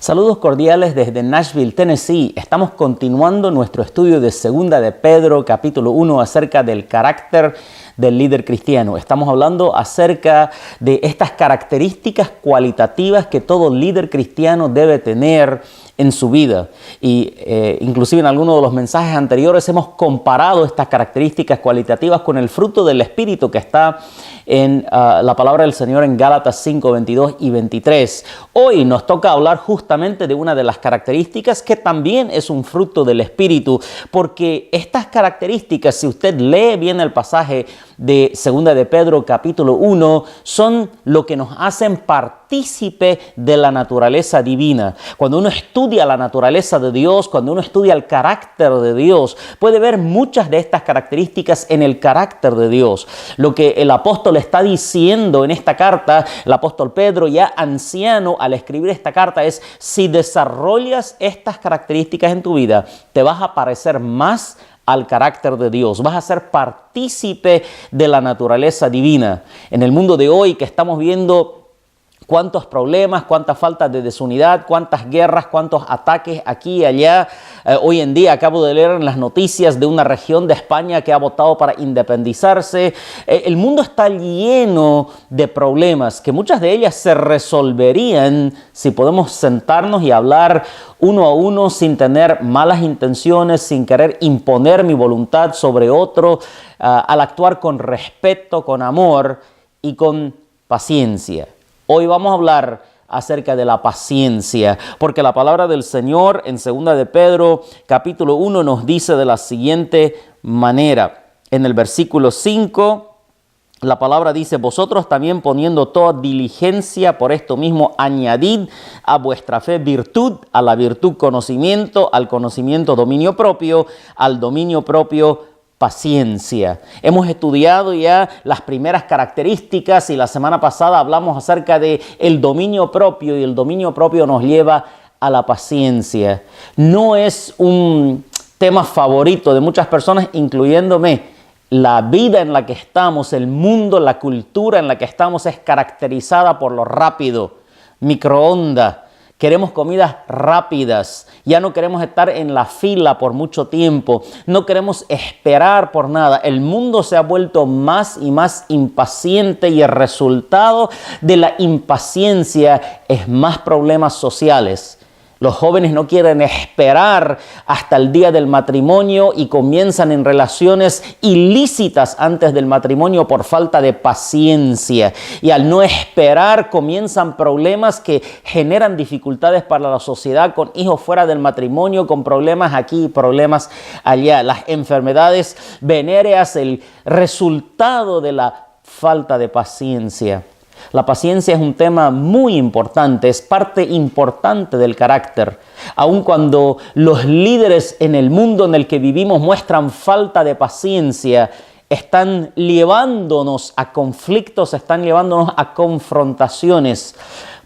Saludos cordiales desde Nashville, Tennessee. Estamos continuando nuestro estudio de Segunda de Pedro, capítulo 1, acerca del carácter del líder cristiano. Estamos hablando acerca de estas características cualitativas que todo líder cristiano debe tener en su vida. Y inclusive en algunos de los mensajes anteriores hemos comparado estas características cualitativas con el fruto del Espíritu que está en la palabra del Señor en Gálatas 5, 22 y 23. Hoy nos toca hablar justamente de una de las características que también es un fruto del Espíritu, porque estas características, si usted lee bien el pasaje de Segunda de Pedro capítulo 1, son lo que nos hacen partícipe de la naturaleza divina. Cuando uno estudia la naturaleza de Dios, cuando uno estudia el carácter de Dios, puede ver muchas de estas características en el carácter de Dios. Lo que el apóstol está diciendo en esta carta, el apóstol Pedro, ya anciano, al escribir esta carta, es: si desarrollas estas características en tu vida, te vas a parecer más al carácter de Dios, vas a ser partícipe de la naturaleza divina. En el mundo de hoy que estamos viendo cuántos problemas, cuánta falta de desunidad, cuántas guerras, cuántos ataques aquí y allá. Hoy en día acabo de leer en las noticias de una región de España que ha votado para independizarse. El mundo está lleno de problemas que muchas de ellas se resolverían si podemos sentarnos y hablar uno a uno sin tener malas intenciones, sin querer imponer mi voluntad sobre otro, al actuar con respeto, con amor y con paciencia. Hoy vamos a hablar acerca de la paciencia, porque la palabra del Señor en Segunda de Pedro, capítulo 1, nos dice de la siguiente manera. En el versículo 5, la palabra dice: vosotros también, poniendo toda diligencia por esto mismo, añadid a vuestra fe virtud, a la virtud conocimiento, al conocimiento dominio propio, al dominio propio paciencia. Hemos estudiado ya las primeras características y la semana pasada hablamos acerca de el dominio propio, y el dominio propio nos lleva a la paciencia. No es un tema favorito de muchas personas, incluyéndome. La vida en la que estamos, el mundo, la cultura en la que estamos es caracterizada por lo rápido, microondas. Queremos comidas rápidas, ya no queremos estar en la fila por mucho tiempo, no queremos esperar por nada. El mundo se ha vuelto más y más impaciente, y el resultado de la impaciencia es más problemas sociales. Los jóvenes no quieren esperar hasta el día del matrimonio y comienzan en relaciones ilícitas antes del matrimonio por falta de paciencia. Y al no esperar comienzan problemas que generan dificultades para la sociedad, con hijos fuera del matrimonio, con problemas aquí y problemas allá. Las enfermedades venéreas, el resultado de la falta de paciencia. La paciencia es un tema muy importante, es parte importante del carácter. Aun cuando los líderes en el mundo en el que vivimos muestran falta de paciencia, están llevándonos a conflictos, están llevándonos a confrontaciones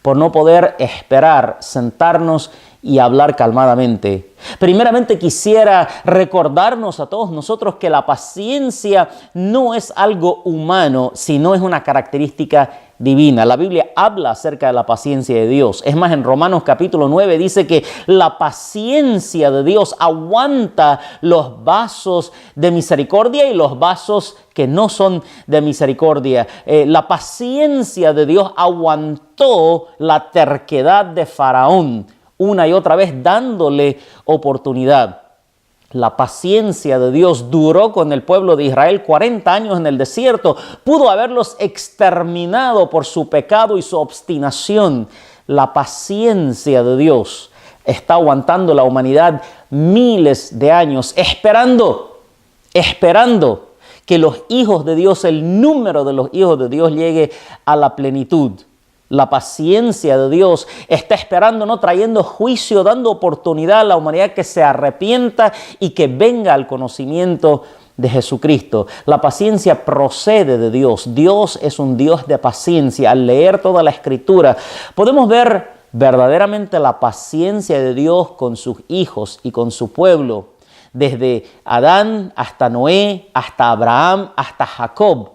por no poder esperar, sentarnos y hablar calmadamente. Primeramente quisiera recordarnos a todos nosotros que la paciencia no es algo humano, sino es una característica divina. La Biblia habla acerca de la paciencia de Dios. Es más, en Romanos capítulo 9 dice que la paciencia de Dios aguanta los vasos de misericordia y los vasos que no son de misericordia. La paciencia de Dios aguantó la terquedad de Faraón una y otra vez, dándole oportunidad. La paciencia de Dios duró con el pueblo de Israel 40 años en el desierto. Pudo haberlos exterminado por su pecado y su obstinación. La paciencia de Dios está aguantando la humanidad miles de años, esperando que los hijos de Dios, el número de los hijos de Dios llegue a la plenitud. La paciencia de Dios está esperando, no trayendo juicio, dando oportunidad a la humanidad que se arrepienta y que venga al conocimiento de Jesucristo. La paciencia procede de Dios. Dios es un Dios de paciencia. Al leer toda la Escritura, podemos ver verdaderamente la paciencia de Dios con sus hijos y con su pueblo. Desde Adán hasta Noé, hasta Abraham, hasta Jacob.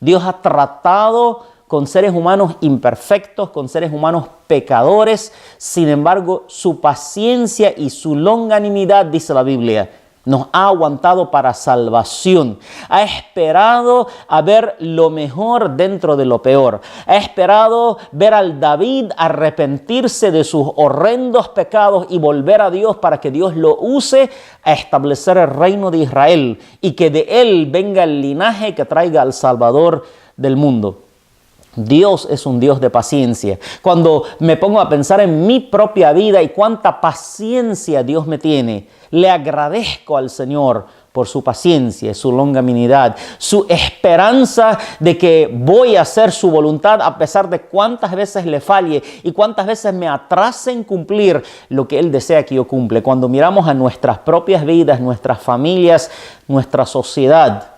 Dios ha tratado con seres humanos imperfectos, con seres humanos pecadores. Sin embargo, su paciencia y su longanimidad, dice la Biblia, nos ha aguantado para salvación. Ha esperado a ver lo mejor dentro de lo peor. Ha esperado ver al David arrepentirse de sus horrendos pecados y volver a Dios para que Dios lo use a establecer el reino de Israel y que de él venga el linaje que traiga al Salvador del mundo. Dios es un Dios de paciencia. Cuando me pongo a pensar en mi propia vida y cuánta paciencia Dios me tiene, le agradezco al Señor por su paciencia, su longanimidad, su esperanza de que voy a hacer su voluntad a pesar de cuántas veces le falle y cuántas veces me atrase en cumplir lo que Él desea que yo cumpla. Cuando miramos a nuestras propias vidas, nuestras familias, nuestra sociedad,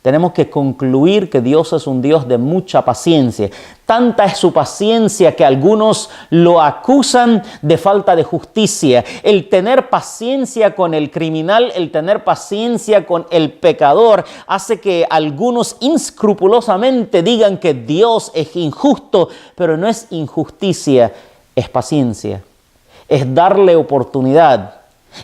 tenemos que concluir que Dios es un Dios de mucha paciencia. Tanta es su paciencia que algunos lo acusan de falta de justicia. El tener paciencia con el criminal, el tener paciencia con el pecador, hace que algunos inescrupulosamente digan que Dios es injusto, pero no es injusticia, es paciencia, es darle oportunidad.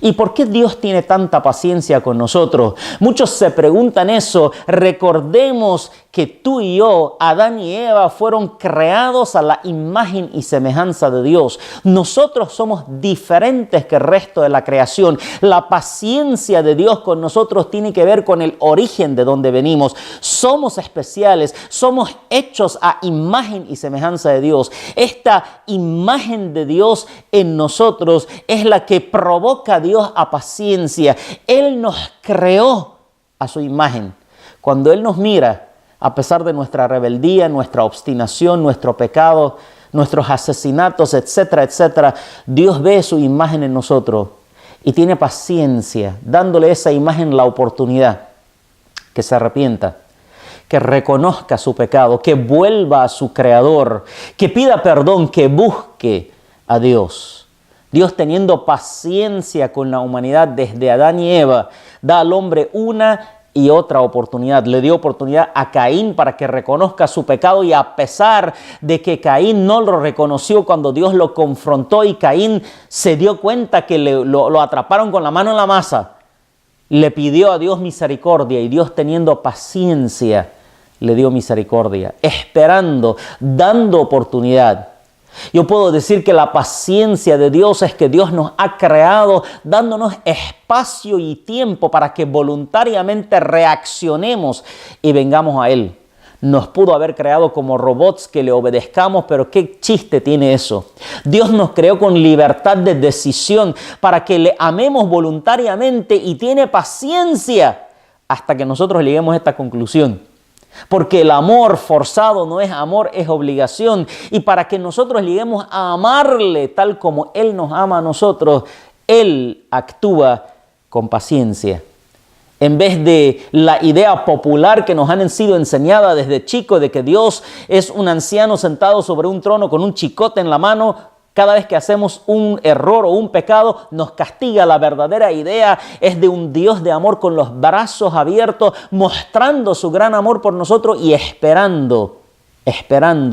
¿Y por qué Dios tiene tanta paciencia con nosotros? Muchos se preguntan eso. Recordemos que tú y yo, Adán y Eva, fueron creados a la imagen y semejanza de Dios. Nosotros somos diferentes que el resto de la creación. La paciencia de Dios con nosotros tiene que ver con el origen de donde venimos. Somos especiales, somos hechos a imagen y semejanza de Dios. Esta imagen de Dios en nosotros es la que provoca a Dios a paciencia. Él nos creó a su imagen. Cuando Él nos mira, a pesar de nuestra rebeldía, nuestra obstinación, nuestro pecado, nuestros asesinatos, etcétera, etcétera, Dios ve su imagen en nosotros y tiene paciencia, dándole a esa imagen la oportunidad que se arrepienta, que reconozca su pecado, que vuelva a su Creador, que pida perdón, que busque a Dios. Dios, teniendo paciencia con la humanidad desde Adán y Eva, da al hombre una y otra oportunidad. Le dio oportunidad a Caín para que reconozca su pecado, y a pesar de que Caín no lo reconoció cuando Dios lo confrontó y Caín se dio cuenta que lo atraparon con la mano en la masa, le pidió a Dios misericordia, y Dios, teniendo paciencia, le dio misericordia, esperando, dando oportunidad. Yo puedo decir que la paciencia de Dios es que Dios nos ha creado dándonos espacio y tiempo para que voluntariamente reaccionemos y vengamos a Él. Nos pudo haber creado como robots que le obedezcamos, pero ¿qué chiste tiene eso? Dios nos creó con libertad de decisión para que le amemos voluntariamente, y tiene paciencia hasta que nosotros lleguemos a esta conclusión. Porque el amor forzado no es amor, es obligación. Y para que nosotros lleguemos a amarle tal como Él nos ama a nosotros, Él actúa con paciencia. En vez de la idea popular que nos han sido enseñada desde chicos de que Dios es un anciano sentado sobre un trono con un chicote en la mano, cada vez que hacemos un error o un pecado, nos castiga. La verdadera idea es de un Dios de amor con los brazos abiertos, mostrando su gran amor por nosotros y esperando,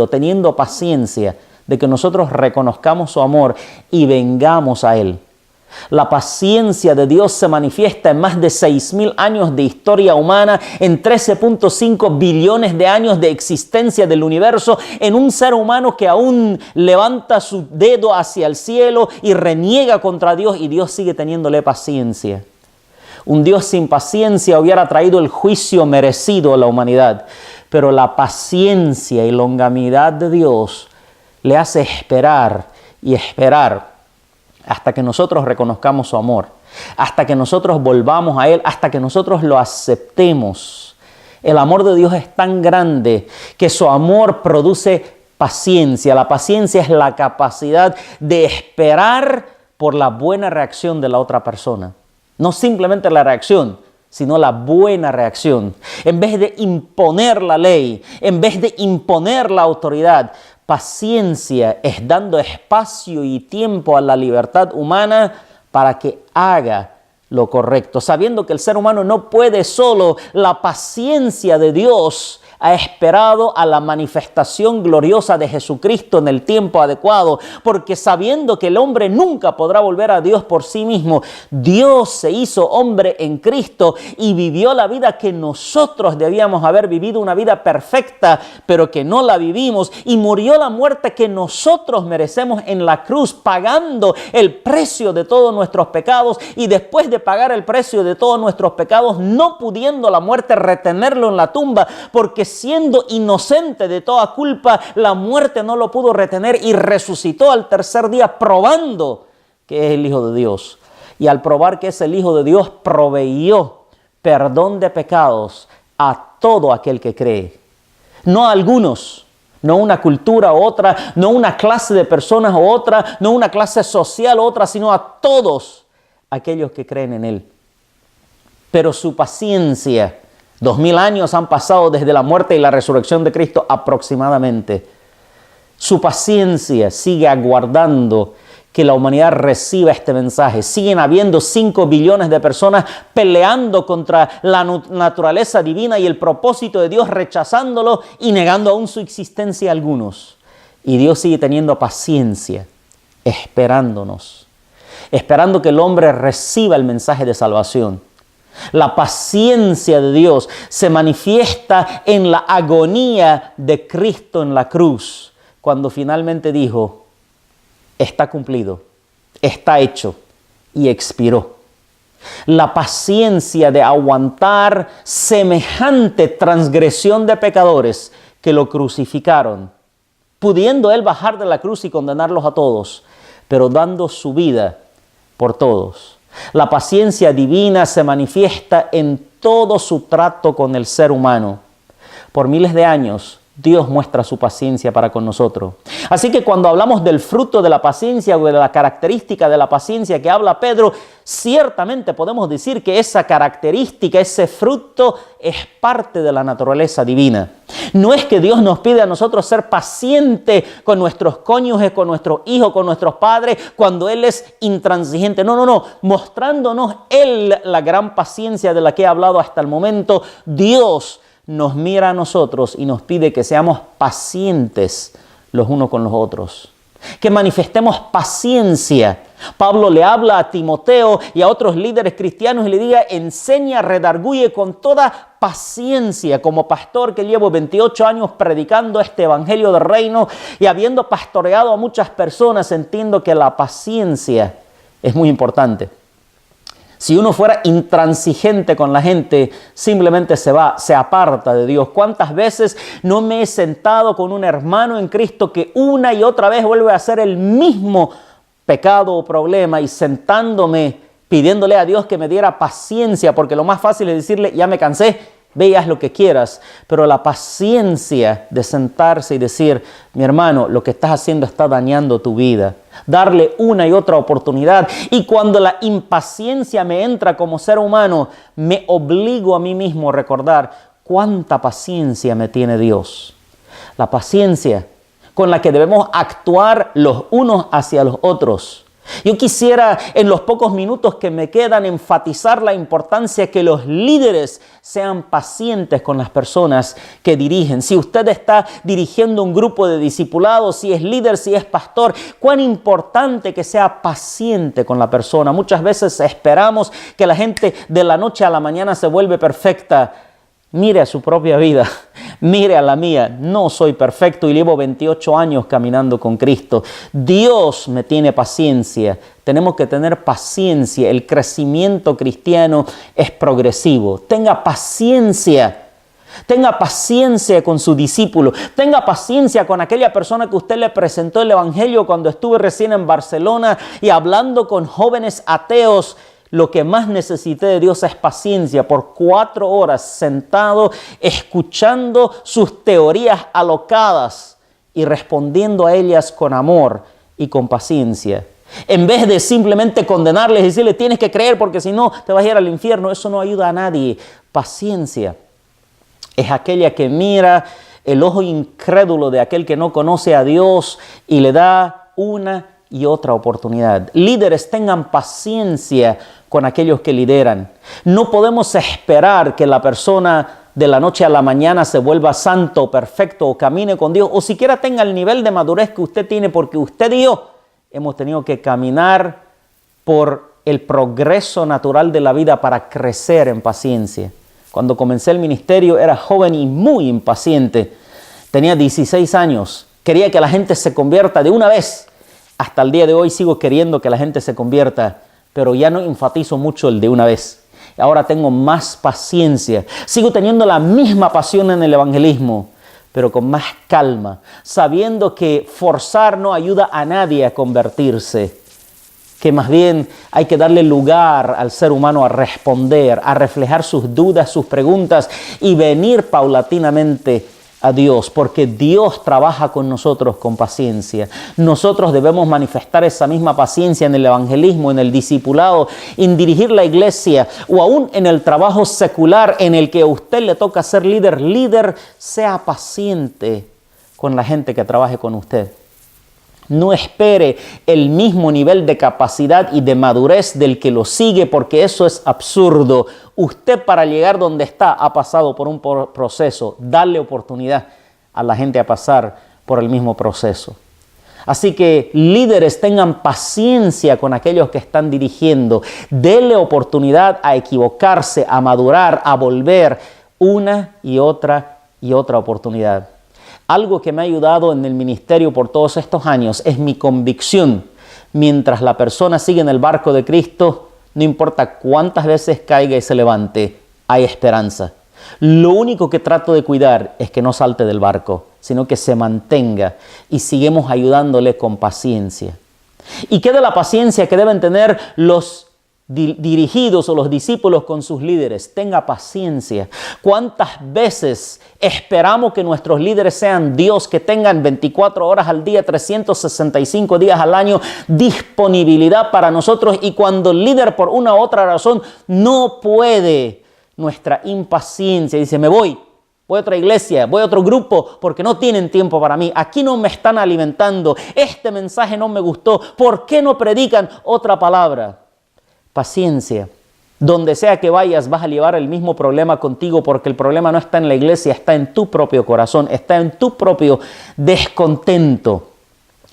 teniendo paciencia de que nosotros reconozcamos su amor y vengamos a Él. La paciencia de Dios se manifiesta en más de 6,000 años de historia humana, en 13.5 billones de años de existencia del universo, en un ser humano que aún levanta su dedo hacia el cielo y reniega contra Dios, y Dios sigue teniéndole paciencia. Un Dios sin paciencia hubiera traído el juicio merecido a la humanidad, pero la paciencia y longanimidad de Dios le hace esperar y esperar hasta que nosotros reconozcamos su amor, hasta que nosotros volvamos a Él, hasta que nosotros lo aceptemos. El amor de Dios es tan grande que su amor produce paciencia. La paciencia es la capacidad de esperar por la buena reacción de la otra persona. No simplemente la reacción, sino la buena reacción. En vez de imponer la ley, en vez de imponer la autoridad, paciencia es dando espacio y tiempo a la libertad humana para que haga lo correcto. Sabiendo que el ser humano no puede solo, la paciencia de Dios ha esperado a la manifestación gloriosa de Jesucristo en el tiempo adecuado, porque sabiendo que el hombre nunca podrá volver a Dios por sí mismo, Dios se hizo hombre en Cristo y vivió la vida que nosotros debíamos haber vivido, una vida perfecta, pero que no la vivimos, y murió la muerte que nosotros merecemos en la cruz, pagando el precio de todos nuestros pecados, y después de pagar el precio de todos nuestros pecados, no pudiendo la muerte retenerlo en la tumba, porque siendo inocente de toda culpa, la muerte no lo pudo retener y resucitó al tercer día, probando que es el Hijo de Dios. Y al probar que es el Hijo de Dios, proveyó perdón de pecados a todo aquel que cree. No a algunos, no una cultura u otra, no una clase de personas u otra, no una clase social u otra, sino a todos aquellos que creen en Él. Pero su paciencia, 2000 años han pasado desde la muerte y la resurrección de Cristo aproximadamente. Su paciencia sigue aguardando que la humanidad reciba este mensaje. Siguen habiendo 5 billones de personas peleando contra la naturaleza divina y el propósito de Dios, rechazándolo y negando aún su existencia a algunos. Y Dios sigue teniendo paciencia, esperándonos, esperando que el hombre reciba el mensaje de salvación. La paciencia de Dios se manifiesta en la agonía de Cristo en la cruz, cuando finalmente dijo: está cumplido, está hecho, y expiró. La paciencia de aguantar semejante transgresión de pecadores que lo crucificaron, pudiendo Él bajar de la cruz y condenarlos a todos, pero dando su vida por todos. La paciencia divina se manifiesta en todo su trato con el ser humano. Por miles de años, Dios muestra su paciencia para con nosotros. Así que cuando hablamos del fruto de la paciencia o de la característica de la paciencia que habla Pedro, ciertamente podemos decir que esa característica, ese fruto, es parte de la naturaleza divina. No es que Dios nos pide a nosotros ser pacientes con nuestros cónyuges, con nuestros hijos, con nuestros padres, cuando Él es intransigente. No. Mostrándonos Él la gran paciencia de la que he hablado hasta el momento, Dios nos mira a nosotros y nos pide que seamos pacientes los unos con los otros, que manifestemos paciencia. Pablo le habla a Timoteo y a otros líderes cristianos y le diga: enseña, redarguye con toda paciencia. Como pastor que llevo 28 años predicando este evangelio del reino y habiendo pastoreado a muchas personas, entiendo que la paciencia es muy importante. Si uno fuera intransigente con la gente, simplemente se aparta de Dios. ¿Cuántas veces no me he sentado con un hermano en Cristo que una y otra vez vuelve a hacer el mismo pecado o problema, y sentándome pidiéndole a Dios que me diera paciencia, porque lo más fácil es decirle: ya me cansé, ve y haz lo que quieras? Pero la paciencia de sentarse y decir: mi hermano, lo que estás haciendo está dañando tu vida. Darle una y otra oportunidad. Y cuando la impaciencia me entra como ser humano, me obligo a mí mismo a recordar cuánta paciencia me tiene Dios. La paciencia con la que debemos actuar los unos hacia los otros. Yo quisiera en los pocos minutos que me quedan enfatizar la importancia que los líderes sean pacientes con las personas que dirigen. Si usted está dirigiendo un grupo de discipulados, si es líder, si es pastor, cuán importante que sea paciente con la persona. Muchas veces esperamos que la gente de la noche a la mañana se vuelve perfecta. Mire a su propia vida, mire a la mía. No soy perfecto y llevo 28 años caminando con Cristo. Dios me tiene paciencia. Tenemos que tener paciencia. El crecimiento cristiano es progresivo. Tenga paciencia. Tenga paciencia con su discípulo. Tenga paciencia con aquella persona que usted le presentó el evangelio cuando estuve recién en Barcelona y hablando con jóvenes ateos. Lo que más necesité de Dios es paciencia. Por 4 horas sentado, escuchando sus teorías alocadas y respondiendo a ellas con amor y con paciencia. En vez de simplemente condenarles y decirles: tienes que creer porque si no te vas a ir al infierno. Eso no ayuda a nadie. Paciencia es aquella que mira el ojo incrédulo de aquel que no conoce a Dios y le da una y otra oportunidad. Líderes, tengan paciencia con aquellos que lideran. No podemos esperar que la persona de la noche a la mañana se vuelva santo, perfecto, o camine con Dios, o siquiera tenga el nivel de madurez que usted tiene, porque usted y yo hemos tenido que caminar por el progreso natural de la vida para crecer en paciencia. Cuando comencé el ministerio era joven y muy impaciente. Tenía 16 años. Quería que la gente se convierta de una vez. Hasta el día de hoy sigo queriendo que la gente se convierta, pero ya no enfatizo mucho el de una vez. Ahora tengo más paciencia. Sigo teniendo la misma pasión en el evangelismo, pero con más calma, sabiendo que forzar no ayuda a nadie a convertirse, que más bien hay que darle lugar al ser humano a responder, a reflejar sus dudas, sus preguntas y venir paulatinamente a Dios, porque Dios trabaja con nosotros con paciencia. Nosotros debemos manifestar esa misma paciencia en el evangelismo, en el discipulado, en dirigir la iglesia o aún en el trabajo secular en el que a usted le toca ser líder. Líder, sea paciente con la gente que trabaje con usted. No espere el mismo nivel de capacidad y de madurez del que lo sigue, porque eso es absurdo. Usted, para llegar donde está, ha pasado por un proceso. Darle oportunidad a la gente a pasar por el mismo proceso. Así que líderes, tengan paciencia con aquellos que están dirigiendo. Denle oportunidad a equivocarse, a madurar, a volver una y otra oportunidad. Algo que me ha ayudado en el ministerio por todos estos años es mi convicción. Mientras la persona sigue en el barco de Cristo, no importa cuántas veces caiga y se levante, hay esperanza. Lo único que trato de cuidar es que no salte del barco, sino que se mantenga y sigamos ayudándole con paciencia. ¿Y qué de la paciencia que deben tener los dirigidos o los discípulos con sus líderes? Tenga paciencia. ¿Cuántas veces esperamos que nuestros líderes sean Dios, que tengan 24 horas al día, 365 días al año, disponibilidad para nosotros, y cuando el líder por una u otra razón no puede, nuestra impaciencia dice: me voy a otra iglesia, voy a otro grupo porque no tienen tiempo para mí, aquí no me están alimentando, este mensaje no me gustó, ¿por qué no predican otra palabra? Paciencia. Donde sea que vayas, vas a llevar el mismo problema contigo, porque el problema no está en la iglesia, está en tu propio corazón, está en tu propio descontento.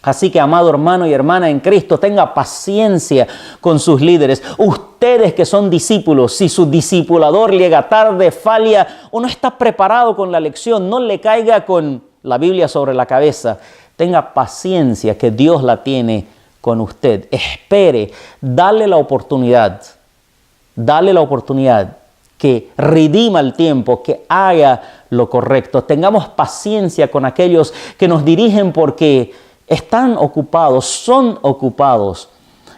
Así que, amado hermano y hermana en Cristo, tenga paciencia con sus líderes. Ustedes que son discípulos, si su discipulador llega tarde, falla o no está preparado con la lección, no le caiga con la Biblia sobre la cabeza. Tenga paciencia, que Dios la tiene con usted. Espere, dale la oportunidad que redima el tiempo, que haga lo correcto. Tengamos paciencia con aquellos que nos dirigen, porque están ocupados, son ocupados.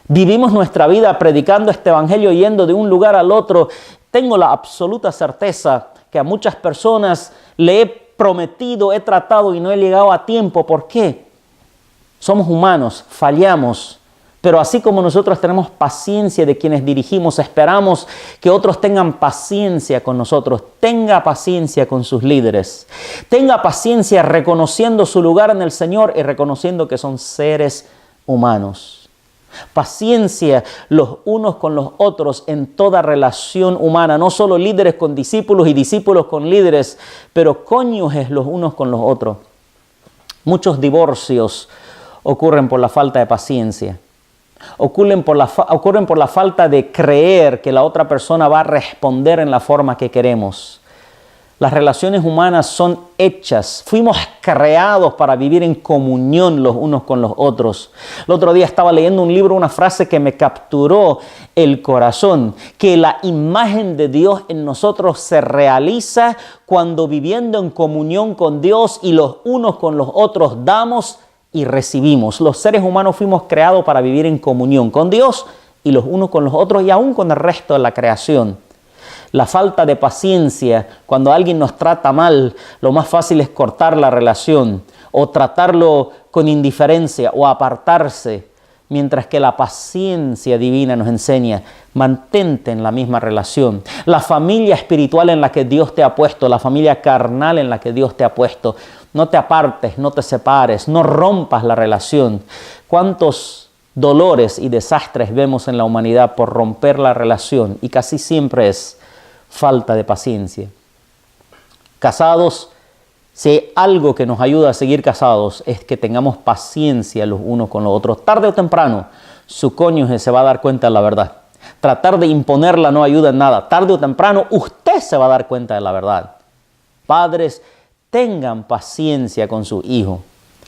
Vivimos nuestra vida predicando este evangelio, yendo de un lugar al otro. Tengo la absoluta certeza que a muchas personas le he prometido, he tratado y no he llegado a tiempo. ¿Por qué? Somos humanos, fallamos, pero así como nosotros tenemos paciencia de quienes dirigimos, esperamos que otros tengan paciencia con nosotros. Tenga paciencia con sus líderes. Tenga paciencia reconociendo su lugar en el Señor y reconociendo que son seres humanos. Paciencia los unos con los otros en toda relación humana, no solo líderes con discípulos y discípulos con líderes, pero cónyuges los unos con los otros. Muchos divorcios ocurren por la falta de paciencia. Ocurren por la falta de creer que la otra persona va a responder en la forma que queremos. Las relaciones humanas son hechas. Fuimos creados para vivir en comunión los unos con los otros. El otro día estaba leyendo un libro, una frase que me capturó el corazón, que la imagen de Dios en nosotros se realiza cuando, viviendo en comunión con Dios y los unos con los otros, damos y recibimos. Los seres humanos fuimos creados para vivir en comunión con Dios y los unos con los otros, y aún con el resto de la creación. La falta de paciencia, cuando alguien nos trata mal, lo más fácil es cortar la relación o tratarlo con indiferencia o apartarse, mientras que la paciencia divina nos enseña: mantente en la misma relación. La familia espiritual en la que Dios te ha puesto, la familia carnal en la que Dios te ha puesto, no te apartes, no te separes, no rompas la relación. ¿Cuántos dolores y desastres vemos en la humanidad por romper la relación? Y casi siempre es falta de paciencia. Casados, si hay algo que nos ayuda a seguir casados es que tengamos paciencia los unos con los otros. Tarde o temprano, su cónyuge se va a dar cuenta de la verdad. Tratar de imponerla no ayuda en nada. Tarde o temprano, usted se va a dar cuenta de la verdad. Padres, tengan paciencia con su hijo.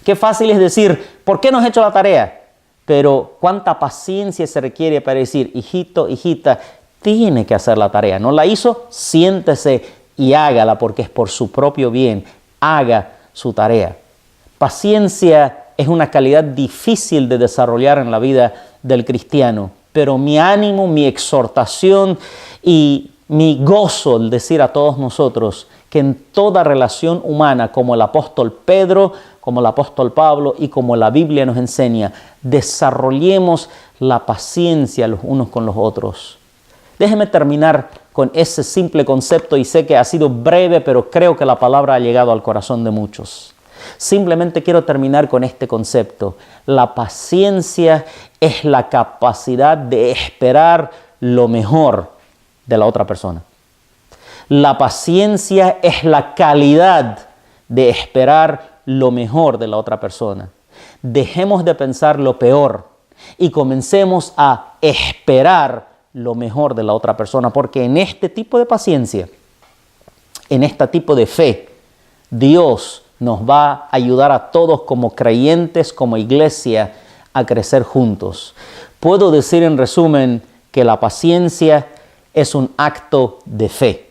Qué fácil es decir, ¿por qué no has hecho la tarea? Pero cuánta paciencia se requiere para decir, hijito, hijita, tiene que hacer la tarea. ¿No la hizo? Siéntese y hágala porque es por su propio bien. Haga su tarea. Paciencia es una calidad difícil de desarrollar en la vida del cristiano, pero mi ánimo, mi exhortación y mi gozo al decir a todos nosotros que en toda relación humana, como el apóstol Pedro, como el apóstol Pablo y como la Biblia nos enseña, desarrollemos la paciencia los unos con los otros. Déjeme terminar con ese simple concepto y sé que ha sido breve, pero creo que la palabra ha llegado al corazón de muchos. Simplemente quiero terminar con este concepto. La paciencia es la capacidad de esperar lo mejor de la otra persona. La paciencia es la calidad de esperar lo mejor de la otra persona. Dejemos de pensar lo peor y comencemos a esperar lo mejor de la otra persona, porque en este tipo de paciencia, en este tipo de fe, Dios nos va a ayudar a todos como creyentes, como iglesia, a crecer juntos. Puedo decir en resumen que la paciencia es un acto de fe.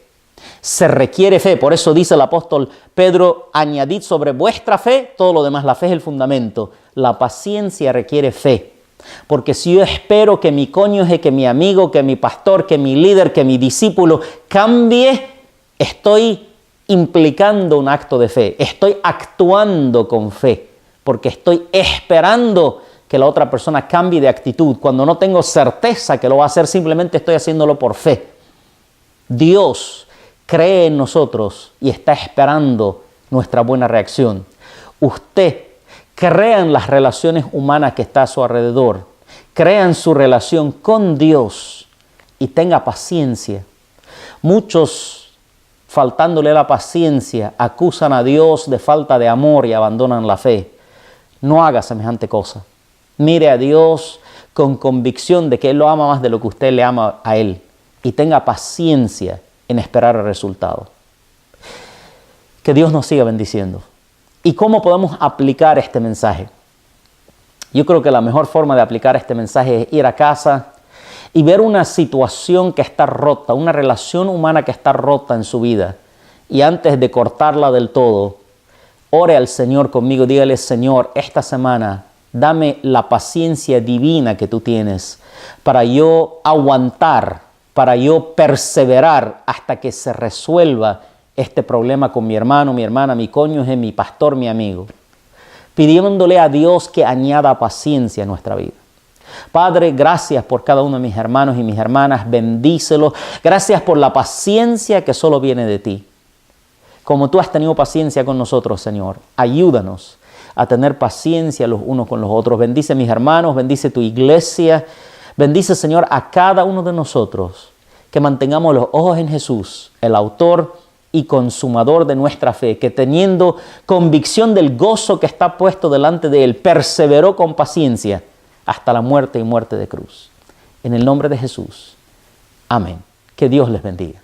Se requiere fe, por eso dice el apóstol Pedro, añadid sobre vuestra fe todo lo demás. La fe es el fundamento. La paciencia requiere fe. Porque si yo espero que mi cónyuge, que mi amigo, que mi pastor, que mi líder, que mi discípulo cambie, estoy implicando un acto de fe. Estoy actuando con fe, porque estoy esperando que la otra persona cambie de actitud. Cuando no tengo certeza que lo va a hacer, simplemente estoy haciéndolo por fe. Dios cree en nosotros y está esperando nuestra buena reacción. Usted crea en las relaciones humanas que está a su alrededor. Crea en su relación con Dios y tenga paciencia. Muchos, faltándole la paciencia, acusan a Dios de falta de amor y abandonan la fe. No haga semejante cosa. Mire a Dios con convicción de que Él lo ama más de lo que usted le ama a Él. Y tenga paciencia en esperar el resultado. Que Dios nos siga bendiciendo. ¿Y cómo podemos aplicar este mensaje? Yo creo que la mejor forma de aplicar este mensaje es ir a casa y ver una situación que está rota, una relación humana que está rota en su vida. Y antes de cortarla del todo, ore al Señor conmigo, dígale, Señor, esta semana dame la paciencia divina que tú tienes para yo aguantar, para yo perseverar hasta que se resuelva este problema con mi hermano, mi hermana, mi cónyuge, mi pastor, mi amigo. Pidiéndole a Dios que añada paciencia a nuestra vida. Padre, gracias por cada uno de mis hermanos y mis hermanas. Bendícelos. Gracias por la paciencia que solo viene de ti. Como tú has tenido paciencia con nosotros, Señor, ayúdanos a tener paciencia los unos con los otros. Bendice a mis hermanos, bendice tu iglesia. Bendice, Señor, a cada uno de nosotros. Que mantengamos los ojos en Jesús, el autor y consumador de nuestra fe, que teniendo convicción del gozo que está puesto delante de Él, perseveró con paciencia hasta la muerte y muerte de cruz. En el nombre de Jesús. Amén. Que Dios les bendiga.